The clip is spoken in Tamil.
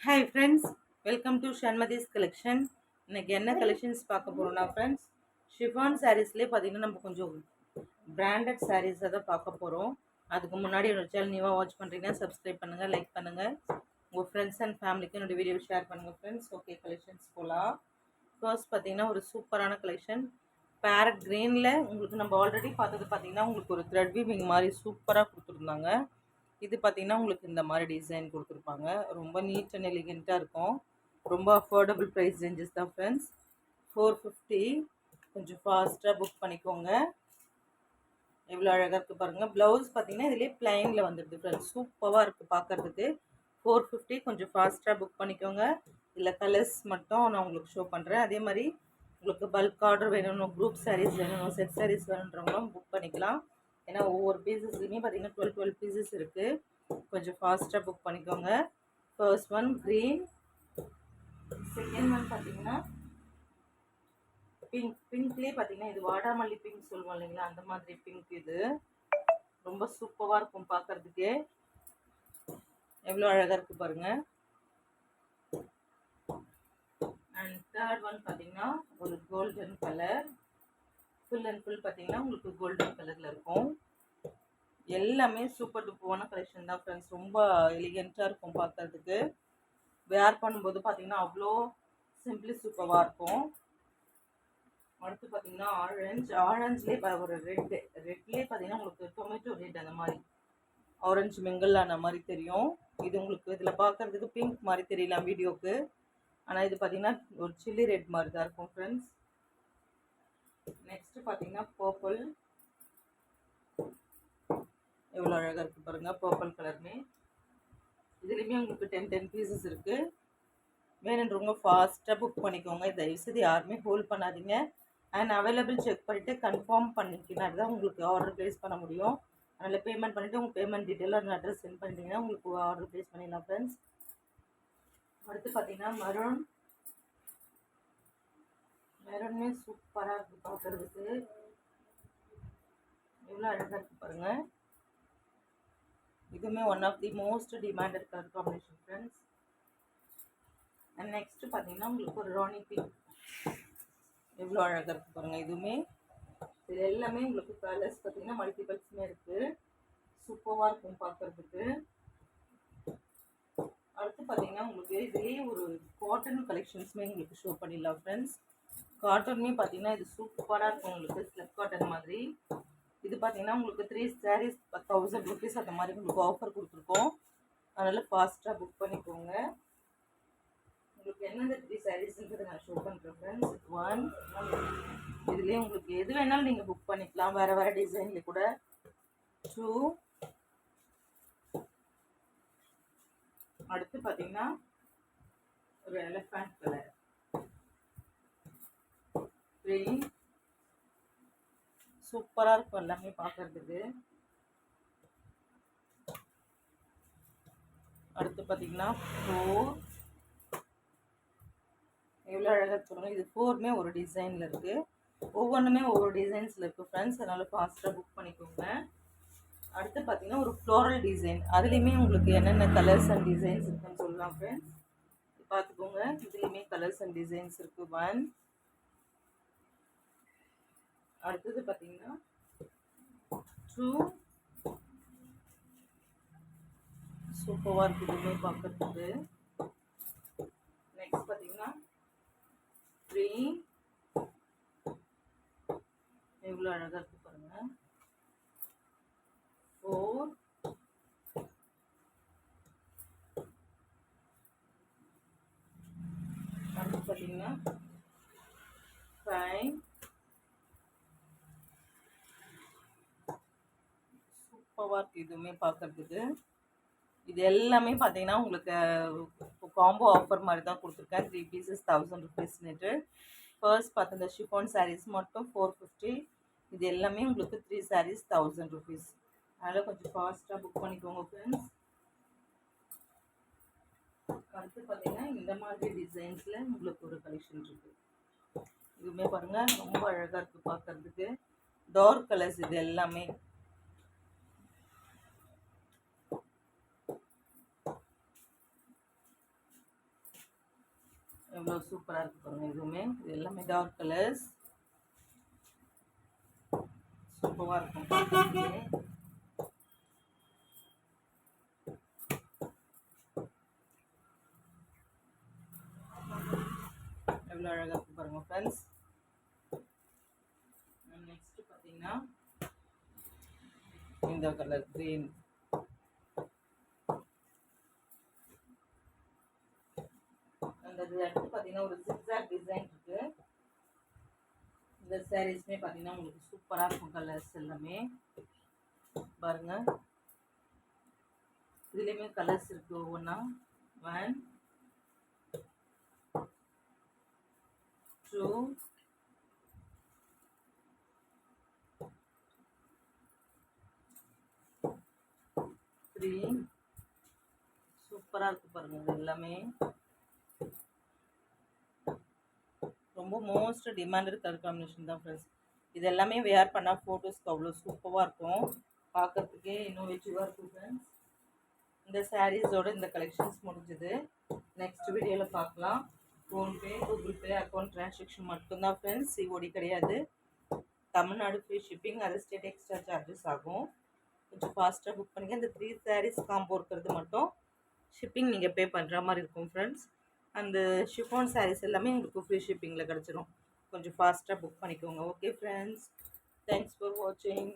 Hi friends, welcome to Shanmathi's collection. இன்னைக்கு என்ன கலெக்ஷன்ஸ் பார்க்க போகிறோம்னா ஃப்ரெண்ட்ஸ், ஷிஃபான் சாரீஸ்லேயே பார்த்தீங்கன்னா நம்ம கொஞ்சம் பிராண்டட் சாரீஸை தான் பார்க்க போகிறோம். அதுக்கு முன்னாடி என்னோட சேனல் நியூவாக வாட்ச் பண்ணுறீங்கன்னா சப்ஸ்கிரைப் பண்ணுங்கள், லைக் பண்ணுங்கள், உங்கள் ஃப்ரெண்ட்ஸ் அண்ட் ஃபேமிலிக்கு என்னோடய வீடியோ ஷேர் பண்ணுங்கள் ஃப்ரெண்ட்ஸ். ஓகே, கலெக்ஷன்ஸ் போகலாம். ஃபர்ஸ்ட் பார்த்தீங்கன்னா ஒரு சூப்பரான கலெக்ஷன் பேரட் க்ரீனில். உங்களுக்கு நம்ம ஆல்ரெடி பார்த்தது பார்த்தீங்கன்னா உங்களுக்கு ஒரு த்ரெட் வீவிங் மாதிரி சூப்பராக கொடுத்துருந்தாங்க. இது பார்த்தீங்கன்னா உங்களுக்கு இந்த மாதிரி டிசைன் கொடுத்துருப்பாங்க. ரொம்ப நீட் அண்ட் எலிகெண்ட்டாக இருக்கும். ரொம்ப அஃபோர்டபுள் ப்ரைஸ் ரேஞ்சஸ் தான் ஃப்ரெண்ட்ஸ். 450. கொஞ்சம் ஃபாஸ்ட்டாக புக் பண்ணிக்கோங்க. எவ்வளோ அழகாக இருக்குது பாருங்கள். ப்ளவுஸ் பார்த்தீங்கன்னா இதிலே பிளைனில் வந்துடுது ஃப்ரெண்ட்ஸ். சூப்பராக இருக்குது பார்க்குறதுக்கு. 450. கொஞ்சம் ஃபாஸ்ட்டாக புக் பண்ணிக்கோங்க. இல்லை கலர்ஸ் மட்டும் நான் உங்களுக்கு ஷோ பண்ணுறேன். அதே மாதிரி உங்களுக்கு பல்க் ஆர்டர் வேணும், குரூப் சாரீஸ் வேணும், செட் சாரீஸ் வேணுன்றவங்களும் புக் பண்ணிக்கலாம். ஏன்னா ஒவ்வொரு பீசஸ்லையுமே பார்த்தீங்கன்னா 12 பீசஸ் இருக்குது. கொஞ்சம் ஃபாஸ்ட்டாக புக் பண்ணிக்கோங்க. First one green, second one பார்த்தீங்கன்னா பிங்க். பிங்க்லேயே பார்த்தீங்கன்னா இது வாடாமல்லி பிங்க் சொல்லுவோம் இல்லைங்களா, அந்த மாதிரி பிங்க். இது ரொம்ப சூப்பராக இருக்கும் பார்க்குறதுக்கு. எவ்வளோ அழகாக இருக்குது பாருங்கள். அண்ட் தேர்ட் ஒன் பார்த்தீங்கன்னா ஒரு golden colour. Full and full பார்த்தீங்கன்னா உங்களுக்கு கோல்டன் கலரில் இருக்கும். எல்லாமே சூப்பர் டூப்பரான கலெக்ஷன் தான் ஃப்ரெண்ட்ஸ். ரொம்ப எலிகெண்ட்டாக இருக்கும் பார்க்குறதுக்கு. வேர் பண்ணும்போது பார்த்தீங்கன்னா அவ்வளோ சிம்பிளி சூப்பராக இருக்கும். அடுத்து பார்த்தீங்கன்னா ஆரஞ்சுலேயே ஒரு ரெட்லேயே பார்த்தீங்கன்னா உங்களுக்கு டொமேட்டோ ரெட் அந்த மாதிரி ஆரஞ்சு மிங்கிள் ஆன மாதிரி தெரியும். இது உங்களுக்கு இதில் பார்க்குறதுக்கு பிங்க் மாதிரி தெரியலாம் வீடியோக்கு, ஆனால் இது பார்த்தீங்கன்னா ஒரு சில்லி ரெட் மாதிரி தான் இருக்கும் ஃப்ரெண்ட்ஸ். நெக்ஸ்ட்டு பார்த்தீங்கன்னா பர்பிள். எவ்வளோ அழகாக இருக்குது பாருங்கள் பர்பிள் கலருமே. இதுலேயுமே உங்களுக்கு 10 பீசஸ் இருக்குது. வேணுன்றவங்க ஃபாஸ்ட்டாக புக் பண்ணிக்கோங்க. தயவுசெய்து யாருமே ஹோல்ட் பண்ணாதீங்க. அண்ட் அவைலபிள் செக் பண்ணிவிட்டு கன்ஃபார்ம் பண்ணிக்கினா தான் உங்களுக்கு ஆர்டர் ப்ளேஸ் பண்ண முடியும். அதனால் பேமெண்ட் பண்ணிவிட்டு உங்கள் பேமெண்ட் டீட்டெயில் அந்த அட்ரஸ் சென்ட் பண்ணிட்டீங்கன்னா உங்களுக்கு ஆர்டர் ப்ளேஸ் பண்ணிடலாம் ஃப்ரெண்ட்ஸ். அடுத்து பார்த்தீங்கன்னா மெரூன்மே சூப்பராக இருக்குது பார்க்குறதுக்கு. எவ்வளோ அழகாக இருக்குது பாருங்கள். இதுவுமே one of the most demanded colour combination friends. And next பார்த்தீங்கன்னா உங்களுக்கு ஒரு ராணி பிங்க். எவ்வளோ அழகாக இருக்குது பாருங்கள். இதுவுமே இது எல்லாமே உங்களுக்கு கலர்ஸ் பார்த்தீங்கன்னா மல்டிபிள்ஸுமே இருக்குது. சூப்பராக இருக்கும் பார்க்குறதுக்கு. அடுத்து பார்த்தீங்கன்னா உங்களுக்கு இதுலேயே ஒரு காட்டன் கலெக்ஷன்ஸுமே உங்களுக்கு ஷோ பண்ணிடலாம் ஃப்ரெண்ட்ஸ். காட்டனுமே பார்த்தீங்கன்னா இது சூப்பராக இருக்கும் உங்களுக்கு. ஸ்லிப் காட்டன் மாதிரி. இது பார்த்தீங்கன்னா உங்களுக்கு 3 sarees 1000 rupees அந்த மாதிரி உங்களுக்கு ஆஃபர் கொடுத்துருக்கோம். அதனால் ஃபாஸ்ட்டாக புக் பண்ணிக்கோங்க. உங்களுக்கு என்னென்ன 3 sareesன்றதை நான் ஷோ பண்ணுறேன் ஃப்ரெண்ட்ஸ். 1 இதுலேயே உங்களுக்கு எது வேணாலும் நீங்கள் புக் பண்ணிக்கலாம், வேறு வேறு டிசைனில் கூட. 2 அடுத்து பார்த்தீங்கன்னா ஒரு எலிஃபண்ட் கலர். 3 சூப்பராக இருக்கும் எல்லாமே பார்க்குறதுக்கு. அடுத்து பார்த்தீங்கன்னா 4 எவ்வளோ அழகாக இருக்கணும். இது 4மே ஒரு டிசைனில் இருக்குது. ஒவ்வொன்றுமே ஒவ்வொரு டிசைன்ஸில் இருக்குது ஃப்ரெண்ட்ஸ். அதனால் ஃபாஸ்ட்டாக புக் பண்ணிக்கோங்க. அடுத்து பார்த்தீங்கன்னா ஒரு ஃப்ளோரல் டிசைன். அதுலேயுமே உங்களுக்கு என்னென்ன கலர்ஸ் அண்ட் டிசைன்ஸ் இருக்குன்னு சொல்லலாம் ஃப்ரெண்ட்ஸ். பார்த்துக்கோங்க. இதுலேயுமே கலர்ஸ் அண்ட் டிசைன்ஸ் இருக்குது. 1 அடுத்தது பார்த்தீங்கன்னா 2 சூப்பராக இருக்குது இதுவுமே பார்க்குறதுக்கு. நெக்ஸ்ட் பார்த்தீங்கன்னா 3 எவ்வளோ அழகாக இருக்குது பாருங்கள். 4 அடுத்து பார்த்தீங்கன்னா 5 சூப்பராக இருக்குது இதுவுமே பார்க்குறதுக்கு. இது எல்லாமே பார்த்தீங்கன்னா உங்களுக்கு காம்போ ஆஃபர் மாதிரி தான் கொடுத்துருக்கேன். 3 பீசஸ் 1000 rupeesனுட்டு. ஃபர்ஸ்ட் பார்த்து இந்த ஷிஃபான் சாரீஸ் மட்டும் 450. இது எல்லாமே உங்களுக்கு 3 sarees 1000 rupees. அதனால் கொஞ்சம் ஃபாஸ்ட்டாக புக் பண்ணிக்கோங்க ஃப்ரெண்ட்ஸ். அடுத்து பார்த்தீங்கன்னா இந்த மாதிரி டிசைன்ஸில் உங்களுக்கு ஒரு கலெக்ஷன் இருக்குது. இதுவுமே பாருங்கள் ரொம்ப அழகாக இருக்குது பார்க்குறதுக்கு. டார்க் கலர்ஸ் இது எல்லாமே. எவ்வளோ சூப்பராக இருக்குது பாருங்கள். இதுவுமே இது எல்லாமே டார்க் கலர்ஸ், சூப்பராக இருக்கும் பார்க்கறதுக்கு. எவ்வளோ அழகாக இருக்குது பாருங்கள் ஃப்ரெண்ட்ஸ். நெக்ஸ்ட்டு பார்த்தீங்கன்னா இந்த கலர் க்ரீன், அந்த அடுத்து பார்த்தீங்கன்னா ஒரு ஜிக்ஸாக் டிசைன் இருக்குது. இந்த சாரீஸ்மே பார்த்தீங்கன்னா உங்களுக்கு சூப்பராக இருக்கும். கலர்ஸ் எல்லாமே பாருங்கள். இதுலேயுமே கலர்ஸ் இருக்குது ஒவ்வொன்றா. 1 2 3. சூப்பராக இருக்குது பாருங்கள். இது எல்லாமே ரொம்ப மோஸ்ட் டிமாண்டட் கலர் காம்பினேஷன் தான் ஃப்ரெண்ட்ஸ். இது எல்லாமே வேர் பண்ணால் ஃபோட்டோஸ்க்கு அவ்வளோ சூப்பராக இருக்கும், பார்க்கறதுக்கே இன்னோவேட்டிவாக இருக்கும் ஃப்ரெண்ட்ஸ். இந்த சாரீஸோட இந்த கலெக்ஷன்ஸ் முடிஞ்சுது. நெக்ஸ்ட் வீடியோவில் பார்க்கலாம். PhonePe, Google Pay account transaction மட்டும்தான் ஃப்ரெண்ட்ஸ், சிஓடி கிடையாது. Tamil Nadu free shipping, other state extra charges ஆகும். கொஞ்சம் ஃபாஸ்ட்டாக புக் பண்ணிக்க. இந்த 3 சாரீஸ் காம்போ இருக்கிறது மட்டும் ஷிப்பிங் நீங்கள் பே பண்ணுற மாதிரி இருக்கும் ஃப்ரெண்ட்ஸ். அந்த ஷிஃபான் சாரீஸ் எல்லாமே உங்களுக்கு ஃப்ரீ ஷிப்பிங்கில் கிடச்சிரும். கொஞ்சம் ஃபாஸ்ட்டாக புக் பண்ணிக்கோங்க. ஓகே ஃப்ரெண்ட்ஸ், தேங்க்ஸ் ஃபார் வாட்சிங்.